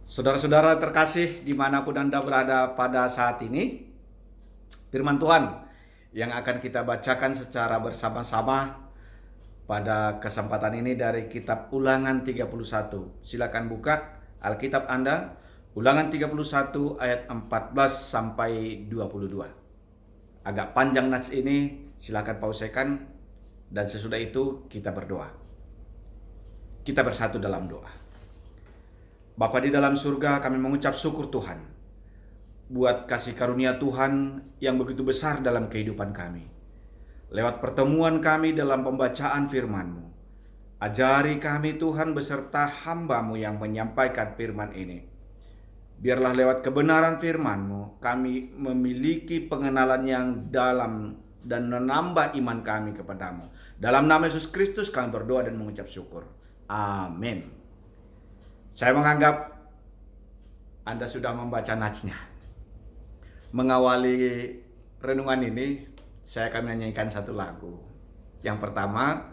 Saudara-saudara terkasih dimanapun Anda berada pada saat ini, firman Tuhan yang akan kita bacakan secara bersama-sama pada kesempatan ini dari kitab Ulangan 31. Silakan buka Alkitab Anda, Ulangan 31 ayat 14 sampai 22. Agak panjang nats ini, silakan pausekan dan sesudah itu kita berdoa. Kita bersatu dalam doa. Bapa di dalam surga, kami mengucap syukur Tuhan buat kasih karunia Tuhan yang begitu besar dalam kehidupan kami. Lewat pertemuan kami dalam pembacaan firman-Mu, ajari kami Tuhan beserta hamba-Mu yang menyampaikan firman ini. Biarlah lewat kebenaran firman-Mu kami memiliki pengenalan yang dalam dan menambah iman kami kepadamu. Dalam nama Yesus Kristus kami berdoa dan mengucap syukur. Amin. Saya menganggap Anda sudah membaca natsnya. Mengawali renungan ini, saya akan menyanyikan satu lagu. Yang pertama,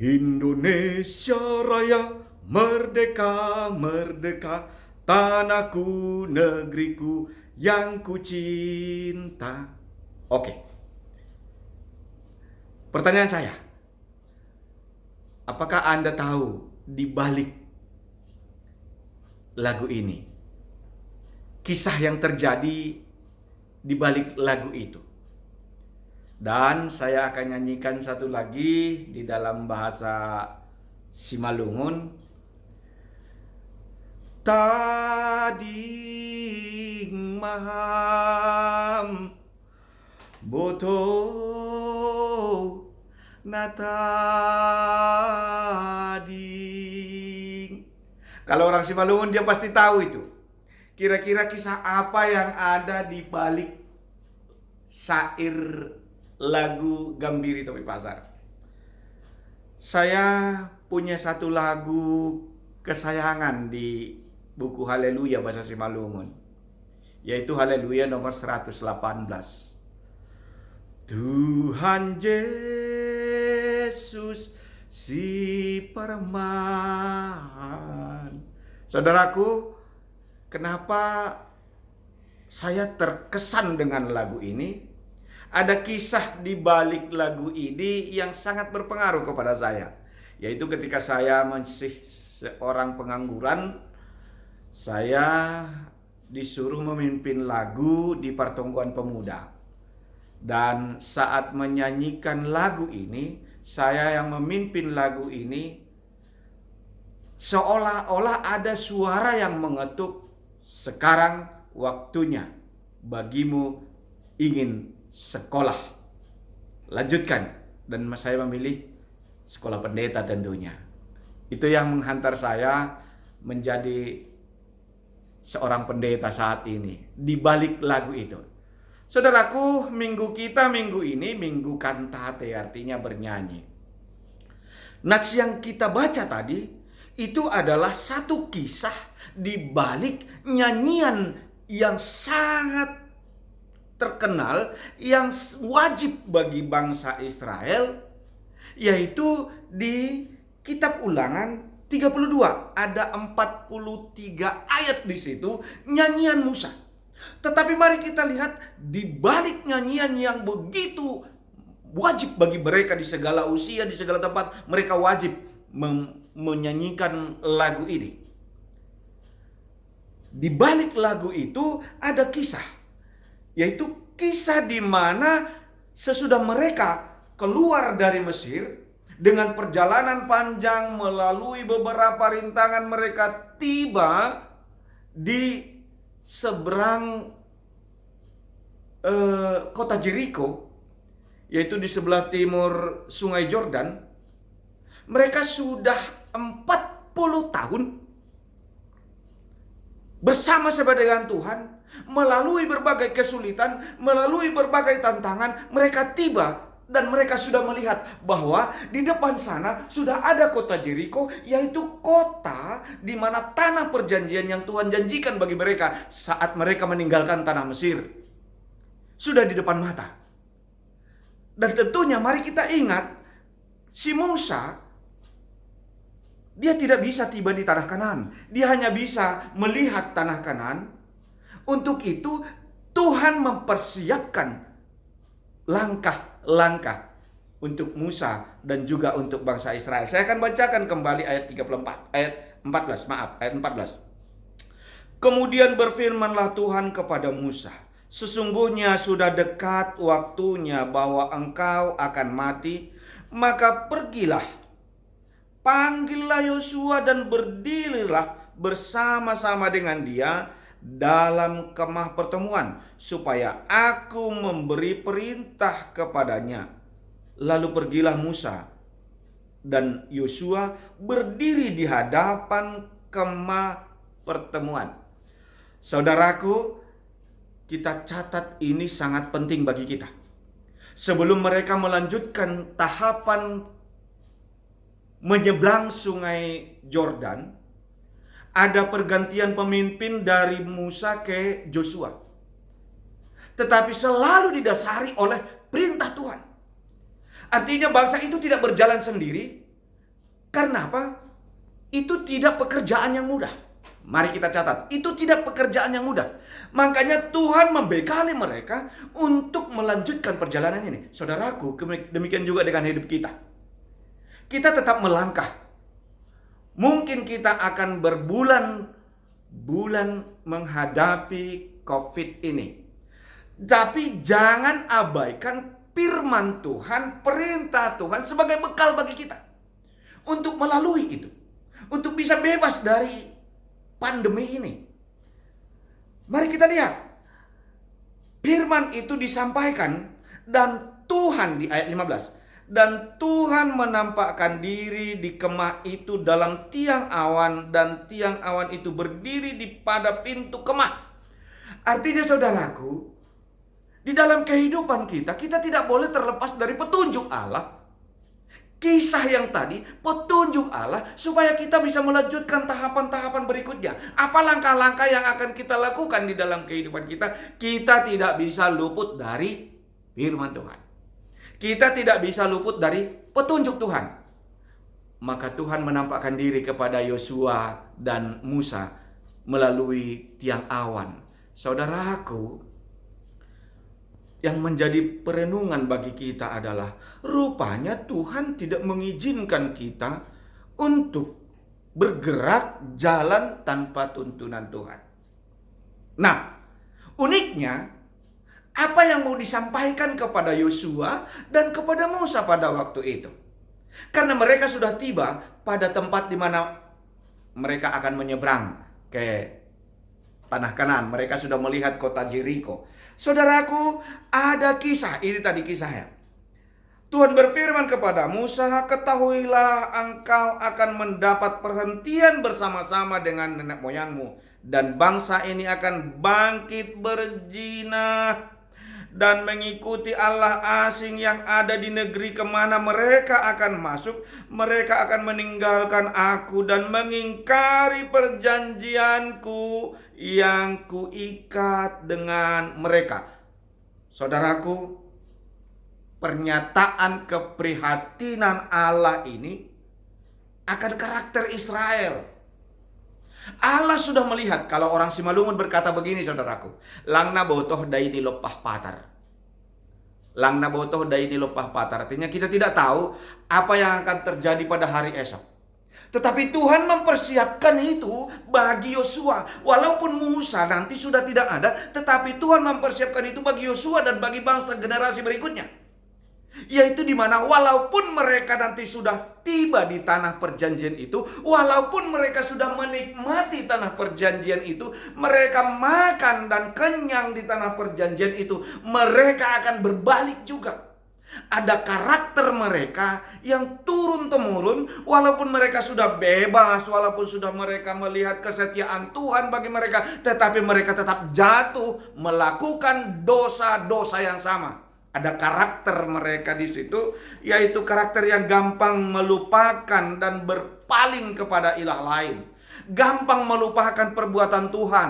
Indonesia Raya, merdeka, merdeka, tanahku, negeriku yang ku cinta. Oke. Pertanyaan saya, apakah Anda tahu di balik lagu ini, kisah yang terjadi di balik lagu itu? Dan saya akan nyanyikan satu lagi di dalam bahasa Simalungun. Tading maham boto natading. Kalau orang Simalungun dia pasti tahu itu. Kira-kira kisah apa yang ada di balik syair lagu Gambiri Topi Pasar. Saya punya satu lagu kesayangan di buku Haleluya bahasa Simalungun, yaitu Haleluya nomor 118. Tuhan Yesus si Perman. Saudaraku, kenapa saya terkesan dengan lagu ini? Ada kisah di balik lagu ini yang sangat berpengaruh kepada saya, yaitu ketika saya masih seorang pengangguran, saya disuruh memimpin lagu di pertemuan pemuda. Dan saat menyanyikan lagu ini, saya yang memimpin lagu ini, seolah-olah ada suara yang mengetuk, sekarang waktunya bagimu ingin sekolah. Lanjutkan. Dan saya memilih sekolah pendeta tentunya. Itu yang menghantar saya menjadi seorang pendeta saat ini. Di balik lagu itu, saudaraku, minggu ini minggu kantate, artinya bernyanyi. Nats yang kita baca tadi itu adalah satu kisah di balik nyanyian yang sangat terkenal, yang wajib bagi bangsa Israel, yaitu di kitab Ulangan 32. Ada 43 ayat di situ, nyanyian Musa. Tetapi mari kita lihat di balik nyanyian yang begitu wajib bagi mereka di segala usia, di segala tempat, mereka wajib menyanyikan lagu ini. Di balik lagu itu ada kisah, yaitu kisah di mana sesudah mereka keluar dari Mesir dengan perjalanan panjang melalui beberapa rintangan, mereka tiba di seberang kota Jericho, yaitu di sebelah timur Sungai Yordan. Mereka sudah 40 tahun bersama-sama dengan Tuhan, melalui berbagai kesulitan, melalui berbagai tantangan, mereka tiba dan mereka sudah melihat bahwa di depan sana sudah ada kota Jericho, yaitu kota di mana tanah perjanjian yang Tuhan janjikan bagi mereka saat mereka meninggalkan tanah Mesir sudah di depan mata. Dan tentunya mari kita ingat, si Musa Dia tidak bisa tiba di tanah Kanaan. Dia hanya bisa melihat tanah Kanaan. Untuk itu Tuhan mempersiapkan langkah-langkah untuk Musa dan juga untuk bangsa Israel. Saya akan bacakan kembali ayat 34, ayat 14. Kemudian berfirmanlah Tuhan kepada Musa, sesungguhnya sudah dekat waktunya bahwa engkau akan mati, maka pergilah, panggillah Yosua dan berdirilah bersama-sama dengan dia dalam kemah pertemuan, supaya aku memberi perintah kepadanya. Lalu pergilah Musa dan Yosua berdiri di hadapan kemah pertemuan. Saudaraku, kita catat ini sangat penting bagi kita. Sebelum mereka melanjutkan tahapan menyeberang sungai Yordan, ada pergantian pemimpin dari Musa ke Yosua. Tetapi selalu didasari oleh perintah Tuhan. Artinya bangsa itu tidak berjalan sendiri. Karena apa? Itu tidak pekerjaan yang mudah. Mari kita catat, itu tidak pekerjaan yang mudah. Makanya Tuhan membekali mereka untuk melanjutkan perjalanan ini. Saudaraku, demikian juga dengan hidup kita. Kita tetap melangkah. Mungkin kita akan berbulan-bulan menghadapi COVID ini. Tapi jangan abaikan firman Tuhan, perintah Tuhan sebagai bekal bagi kita. Untuk melalui itu. Untuk bisa bebas dari pandemi ini. Mari kita lihat. Firman itu disampaikan dan Tuhan di ayat 15. Dan Tuhan menampakkan diri di kemah itu dalam tiang awan, dan tiang awan itu berdiri pada pintu kemah. Artinya saudaraku, di dalam kehidupan kita tidak boleh terlepas dari petunjuk Allah. Kisah yang tadi, petunjuk Allah supaya kita bisa melanjutkan tahapan-tahapan berikutnya. Apa langkah-langkah yang akan kita lakukan di dalam kehidupan kita? Kita tidak bisa luput dari firman Tuhan. Kita tidak bisa luput dari petunjuk Tuhan. Maka Tuhan menampakkan diri kepada Yosua dan Musa melalui tiang awan. Saudaraku, yang menjadi perenungan bagi kita adalah rupanya Tuhan tidak mengizinkan kita untuk bergerak jalan tanpa tuntunan Tuhan. Nah, uniknya apa yang mau disampaikan kepada Yosua dan kepada Musa pada waktu itu? Karena mereka sudah tiba pada tempat di mana mereka akan menyeberang ke tanah Kanaan. Mereka sudah melihat kota Jericho. Saudaraku, ada kisah. Ini tadi kisahnya. Tuhan berfirman kepada Musa, ketahuilah engkau akan mendapat perhentian bersama-sama dengan nenek moyangmu. Dan bangsa ini akan bangkit berjinah dan mengikuti Allah asing yang ada di negeri kemana mereka akan masuk. Mereka akan meninggalkan aku dan mengingkari perjanjianku yang kuikat dengan mereka. Saudaraku, pernyataan keprihatinan Allah ini akan karakter Israel. Allah sudah melihat kalau orang Simalungun berkata begini, saudaraku. Langna botoh daini lopah patar. Langna botoh daini lopah patar. Artinya kita tidak tahu apa yang akan terjadi pada hari esok. Tetapi Tuhan mempersiapkan itu bagi Yosua. Walaupun Musa nanti sudah tidak ada, tetapi Tuhan mempersiapkan itu bagi Yosua dan bagi bangsa generasi berikutnya. Yaitu di mana walaupun mereka nanti sudah tiba di tanah perjanjian itu, walaupun mereka sudah menikmati tanah perjanjian itu, mereka makan dan kenyang di tanah perjanjian itu, mereka akan berbalik juga. Ada karakter mereka yang turun-temurun, walaupun mereka sudah bebas, walaupun sudah mereka melihat kesetiaan Tuhan bagi mereka, tetapi mereka tetap jatuh melakukan dosa-dosa yang sama. Ada karakter mereka di situ, yaitu karakter yang gampang melupakan dan berpaling kepada ilah lain. Gampang melupakan perbuatan Tuhan.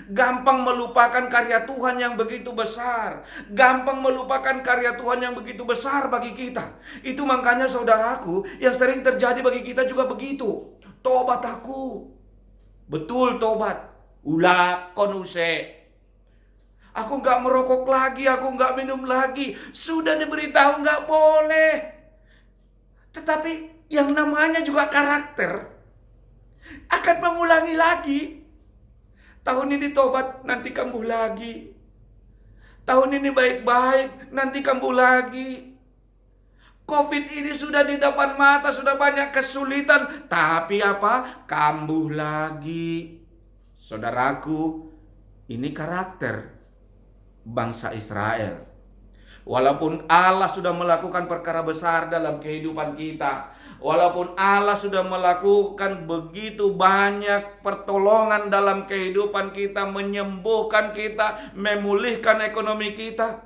Gampang melupakan karya Tuhan yang begitu besar. Gampang melupakan karya Tuhan yang begitu besar bagi kita. Itu makanya saudaraku, yang sering terjadi bagi kita juga begitu. tobat aku. Betul tobat. Ulakon use. Aku nggak merokok lagi, aku nggak minum lagi. Sudah diberitahu nggak boleh. Tetapi yang namanya juga karakter akan mengulangi lagi. Tahun ini tobat, nanti kambuh lagi. Tahun ini baik-baik, nanti kambuh lagi. Covid ini sudah di depan mata, sudah banyak kesulitan. Tapi apa? Kambuh lagi. Saudaraku, ini karakter bangsa Israel. Walaupun Allah sudah melakukan perkara besar dalam kehidupan kita, walaupun Allah sudah melakukan begitu banyak pertolongan dalam kehidupan kita, menyembuhkan kita, memulihkan ekonomi kita,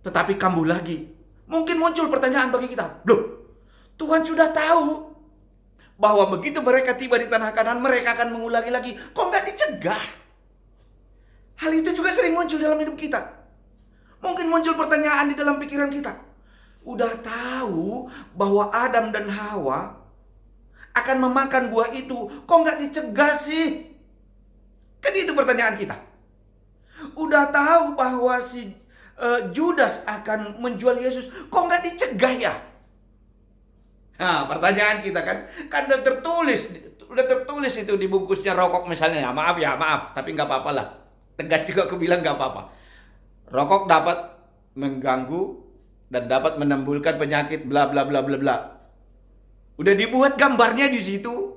tetapi kambuh lagi. Mungkin muncul pertanyaan bagi kita, loh, Tuhan sudah tahu bahwa begitu mereka tiba di tanah Kanaan, mereka akan mengulangi lagi. Kok nggak dicegah? Hal itu juga sering muncul dalam hidup kita. Mungkin muncul pertanyaan di dalam pikiran kita. Udah tahu bahwa Adam dan Hawa akan memakan buah itu, kok nggak dicegah sih? Kan itu pertanyaan kita. Udah tahu bahwa si Judas akan menjual Yesus, kok nggak dicegah ya? Nah, pertanyaan kita kan udah tertulis itu di bungkusnya rokok misalnya. Ya maaf, tapi nggak apa-apa lah. Tegas juga aku bilang nggak apa-apa. Rokok dapat mengganggu dan dapat menimbulkan penyakit bla bla bla bla bla. Udah dibuat gambarnya di situ.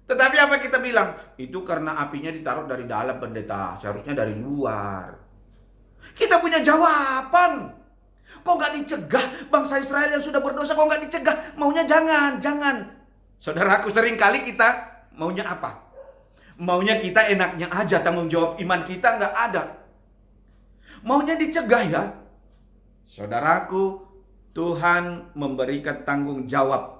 Tetapi apa kita bilang? Itu karena apinya ditaruh dari dalam, pendeta. Seharusnya dari luar. Kita punya jawaban. Kok nggak dicegah bangsa Israel yang sudah berdosa? Kok nggak dicegah? Maunya jangan. Saudaraku, seringkali kita maunya apa? Maunya kita enaknya aja, tanggung jawab iman kita nggak ada. Maunya dicegah ya. Saudaraku, Tuhan memberikan tanggung jawab.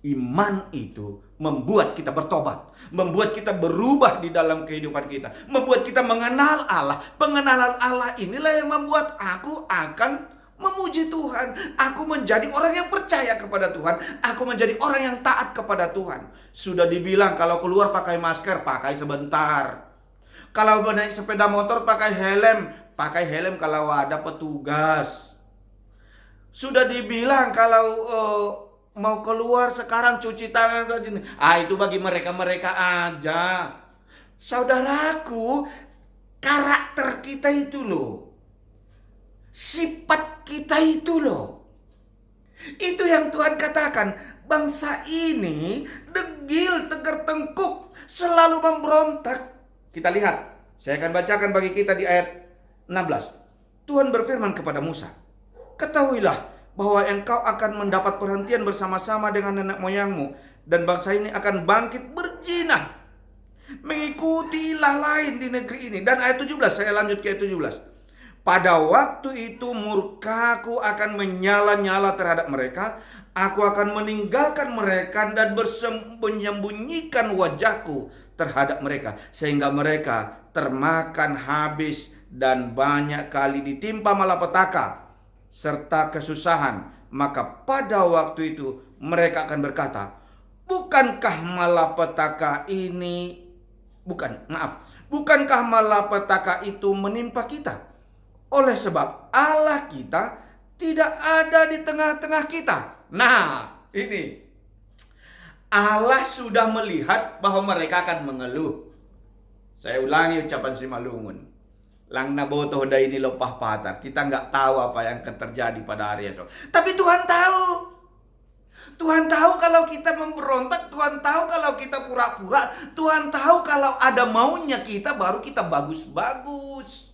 Iman itu membuat kita bertobat, membuat kita berubah di dalam kehidupan kita, membuat kita mengenal Allah. Pengenalan Allah inilah yang membuat aku akan memuji Tuhan. Aku menjadi orang yang percaya kepada Tuhan. Aku menjadi orang yang taat kepada Tuhan. Sudah dibilang kalau keluar pakai masker, pakai sebentar. Kalau naik sepeda motor pakai helm kalau ada petugas. Sudah dibilang kalau mau keluar sekarang cuci tangan. Itu bagi mereka aja. Saudaraku, karakter kita itu loh. Sifat kita itu loh. Itu yang Tuhan katakan. Bangsa ini degil, tegar tengkuk, selalu memberontak. Kita lihat. Saya akan bacakan bagi kita di ayat 16. Tuhan berfirman kepada Musa, ketahuilah bahwa engkau akan mendapat perhentian bersama-sama dengan nenek moyangmu, dan bangsa ini akan bangkit berjinah mengikuti ilah lain di negeri ini. Dan ayat 17, saya lanjut ke ayat 17. Pada waktu itu murkaku akan menyala-nyala terhadap mereka. Aku akan meninggalkan mereka dan menyembunyikan wajahku terhadap mereka, sehingga mereka termakan habis dan banyak kali ditimpa malapetaka serta kesusahan. Maka pada waktu itu mereka akan berkata, bukankah malapetaka itu menimpa kita? Oleh sebab Allah kita tidak ada di tengah-tengah kita. Nah, ini Allah sudah melihat bahwa mereka akan mengeluh. Saya ulangi ucapan si Malungun. Lang nabotoh day ini lopah patah. Kita nggak tahu apa yang akan terjadi pada hari esok. Tapi Tuhan tahu. Tuhan tahu kalau kita memberontak. Tuhan tahu kalau kita pura-pura. Tuhan tahu kalau ada maunya kita baru kita bagus-bagus.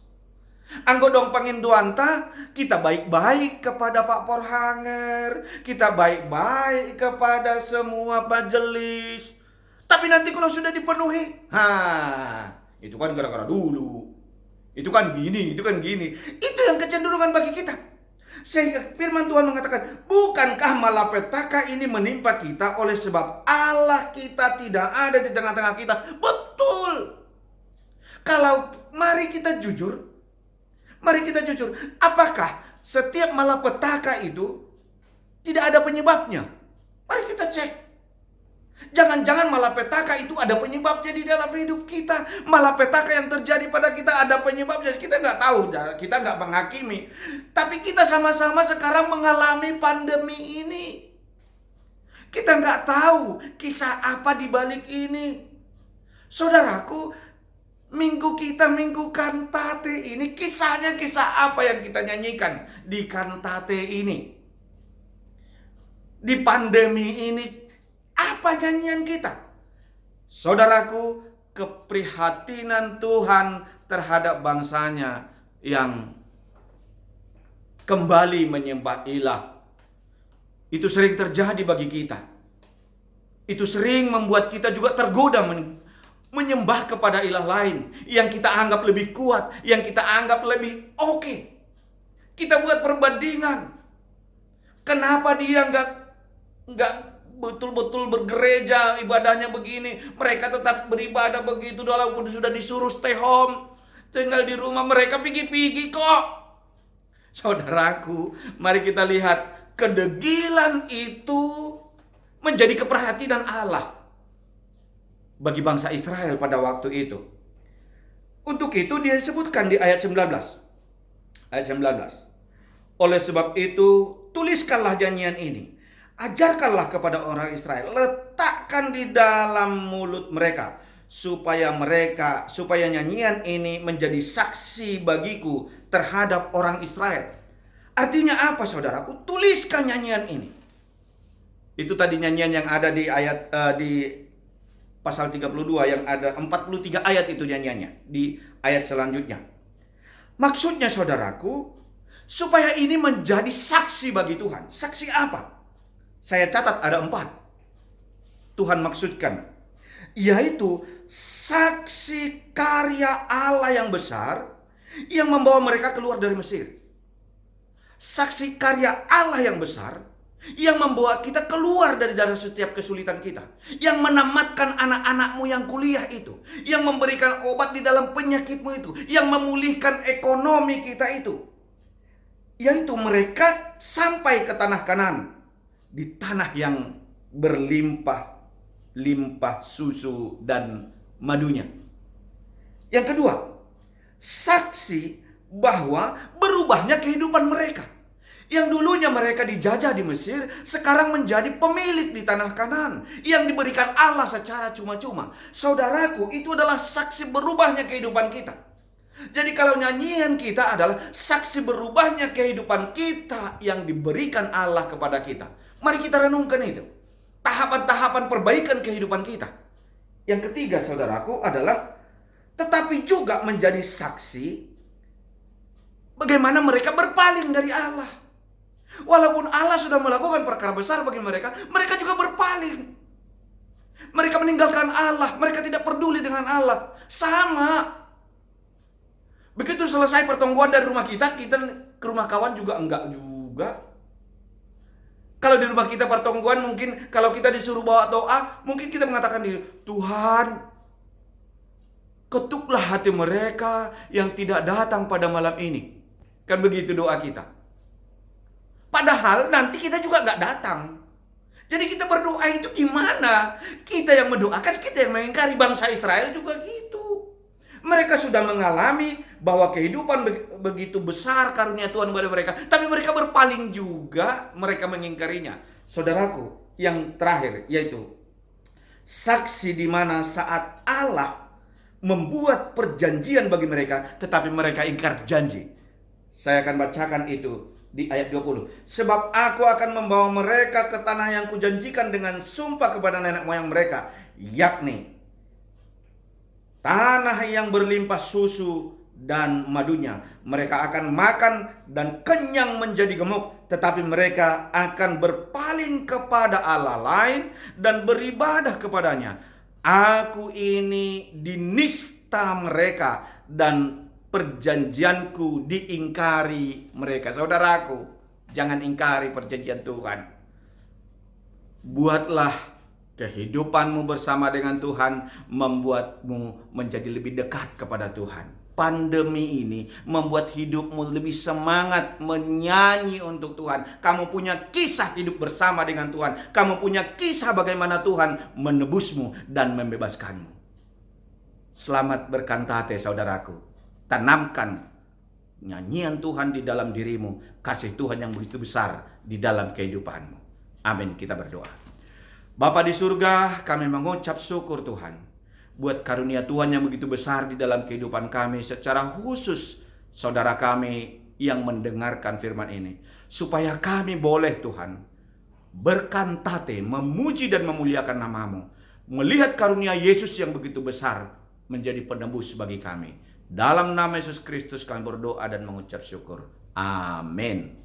Anggo dong panginduanta, kita baik-baik kepada Pak Porhanger, kita baik-baik kepada semua majelis. Tapi nanti kalau sudah dipenuhi, itu kan gara-gara dulu. Itu kan gini. Itu yang kecenderungan bagi kita. Sehingga firman Tuhan mengatakan, bukankah malapetaka ini menimpa kita oleh sebab Allah kita tidak ada di tengah-tengah kita? Betul. Kalau mari kita jujur, apakah setiap malapetaka itu tidak ada penyebabnya? Mari kita cek. Jangan-jangan malapetaka itu ada penyebabnya di dalam hidup kita. Malapetaka yang terjadi pada kita ada penyebabnya. Kita nggak tahu, kita nggak menghakimi. Tapi kita sama-sama sekarang mengalami pandemi ini. Kita nggak tahu kisah apa di balik ini. Saudaraku, minggu kantate ini, kisahnya kisah apa yang kita nyanyikan di kantate ini? Di pandemi ini, apa nyanyian kita? Saudaraku, keprihatinan Tuhan terhadap bangsanya yang kembali menyembah ilah. Itu sering terjadi bagi kita. Itu sering membuat kita juga tergoda menyembah kepada ilah lain yang kita anggap lebih kuat, yang kita anggap lebih oke. Kita buat perbandingan. Kenapa dia nggak betul-betul bergereja, ibadahnya begini, mereka tetap beribadah begitu walaupun sudah disuruh stay home, tinggal di rumah, mereka pergi-pergi kok. Saudaraku, mari kita lihat kedegilan itu menjadi keprihatinan Allah bagi bangsa Israel pada waktu itu. Untuk itu dia disebutkan di ayat 19. Ayat 19. Oleh sebab itu, tuliskanlah nyanyian ini. Ajarkanlah kepada orang Israel. Letakkan di dalam mulut mereka. Supaya nyanyian ini menjadi saksi bagiku terhadap orang Israel. Artinya apa, saudaraku? Tuliskan nyanyian ini. Itu tadi nyanyian yang ada di ayat di pasal 32 yang ada 43 ayat itu nyanyiannya di ayat selanjutnya. Maksudnya, saudaraku, supaya ini menjadi saksi bagi Tuhan. Saksi apa? Saya catat ada 4. Tuhan maksudkan, yaitu saksi karya Allah yang besar yang membawa mereka keluar dari Mesir. Saksi karya Allah yang besar yang membawa kita keluar dari setiap kesulitan kita, yang menamatkan anak-anakmu yang kuliah itu, yang memberikan obat di dalam penyakitmu itu, yang memulihkan ekonomi kita itu, yaitu mereka sampai ke tanah Kanaan, di tanah yang berlimpah susu dan madunya. Yang kedua, saksi bahwa berubahnya kehidupan mereka. Yang dulunya mereka dijajah di Mesir, sekarang menjadi pemilik di tanah Kanaan yang diberikan Allah secara cuma-cuma. Saudaraku, itu adalah saksi berubahnya kehidupan kita. Jadi kalau nyanyian kita adalah saksi berubahnya kehidupan kita yang diberikan Allah kepada kita. Mari kita renungkan itu. Tahapan-tahapan perbaikan kehidupan kita. Yang ketiga, saudaraku, adalah tetapi juga menjadi saksi bagaimana mereka berpaling dari Allah. Walaupun Allah sudah melakukan perkara besar bagi mereka, mereka juga berpaling. Mereka meninggalkan Allah, mereka tidak peduli dengan Allah. Sama. Begitu selesai pertemuan dari rumah kita ke rumah kawan juga enggak juga. Kalau di rumah kita pertemuan, mungkin kalau kita disuruh bawa doa, mungkin kita mengatakan diri, Tuhan, ketuklah hati mereka yang tidak datang pada malam ini. Kan begitu doa kita. Padahal nanti kita juga nggak datang. Jadi kita berdoa itu gimana? Kita yang mendoakan, kita yang mengingkari. Bangsa Israel juga gitu. Mereka sudah mengalami bahwa kehidupan begitu besar karunia Tuhan kepada mereka. Tapi mereka berpaling juga, mereka mengingkarinya. Saudaraku, yang terakhir yaitu saksi di mana saat Allah membuat perjanjian bagi mereka, tetapi mereka ingkar janji. Saya akan bacakan itu di ayat 20. Sebab aku akan membawa mereka ke tanah yang kujanjikan dengan sumpah kepada nenek moyang mereka, yakni tanah yang berlimpah susu dan madunya. Mereka akan makan dan kenyang menjadi gemuk, tetapi mereka akan berpaling kepada Allah lain dan beribadah kepadanya. Aku ini dinista mereka dan perjanjianku diingkari mereka. Saudaraku, jangan ingkari perjanjian Tuhan. Buatlah kehidupanmu bersama dengan Tuhan membuatmu menjadi lebih dekat kepada Tuhan. pandemi ini membuat hidupmu lebih semangat menyanyi untuk Tuhan. Kamu punya kisah hidup bersama dengan Tuhan. Kamu punya kisah bagaimana Tuhan menebusmu dan membebaskanmu. Selamat berkantate saudaraku. Tanamkan nyanyian Tuhan di dalam dirimu. Kasih Tuhan yang begitu besar di dalam kehidupanmu. Amin, kita berdoa. Bapa di surga, kami mengucap syukur Tuhan buat karunia Tuhan yang begitu besar di dalam kehidupan kami, secara khusus saudara kami yang mendengarkan firman ini, supaya kami boleh Tuhan berkantate, memuji dan memuliakan namamu, melihat karunia Yesus yang begitu besar menjadi penebus bagi kami. Dalam nama Yesus Kristus kami berdoa dan mengucap syukur. Amin.